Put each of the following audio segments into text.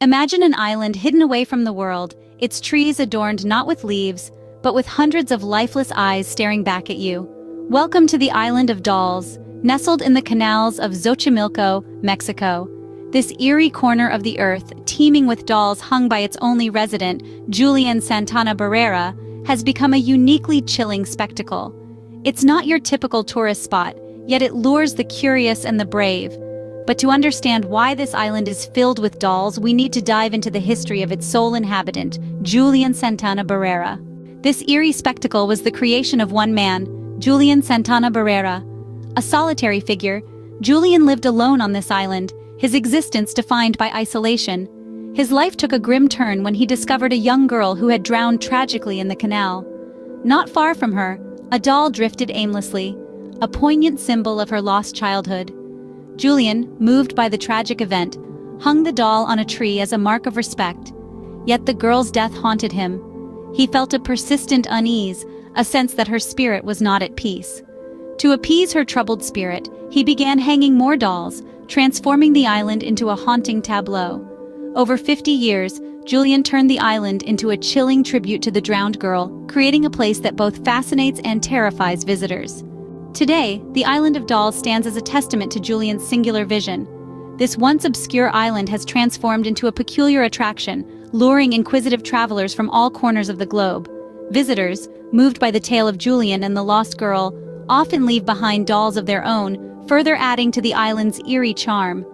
Imagine an island hidden away from the world, its trees adorned not with leaves, but with hundreds of lifeless eyes staring back at you. Welcome to the island of dolls, nestled in the canals of Xochimilco, Mexico. This eerie corner of the earth, teeming with dolls hung by its only resident, Julian Santana Barrera, has become a uniquely chilling spectacle. It's not your typical tourist spot, yet it lures the curious and the brave. But to understand why this island is filled with dolls, we need to dive into the history of its sole inhabitant, Julian Santana Barrera. This eerie spectacle was the creation of one man, Julian Santana Barrera. A solitary figure, Julian lived alone on this island, his existence defined by isolation. His life took a grim turn when he discovered a young girl who had drowned tragically in the canal. Not far from her, a doll drifted aimlessly, a poignant symbol of her lost childhood. Julian, moved by the tragic event, hung the doll on a tree as a mark of respect. Yet the girl's death haunted him. He felt a persistent unease, a sense that her spirit was not at peace. To appease her troubled spirit, he began hanging more dolls, transforming the island into a haunting tableau. Over 50 years, Julian turned the island into a chilling tribute to the drowned girl, creating a place that both fascinates and terrifies visitors. Today, the Island of Dolls stands as a testament to Julian's singular vision. This once obscure island has transformed into a peculiar attraction, luring inquisitive travelers from all corners of the globe. Visitors, moved by the tale of Julian and the lost girl, often leave behind dolls of their own, further adding to the island's eerie charm.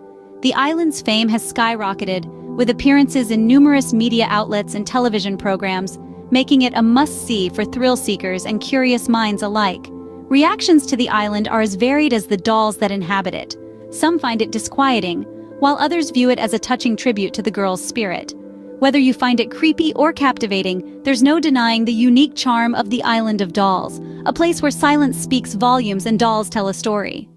The island's fame has skyrocketed, with appearances in numerous media outlets and television programs, making it a must-see for thrill-seekers and curious minds alike. Reactions to the island are as varied as the dolls that inhabit it. Some find it disquieting, while others view it as a touching tribute to the girl's spirit. Whether you find it creepy or captivating, there's no denying the unique charm of the Island of Dolls, a place where silence speaks volumes and dolls tell a story.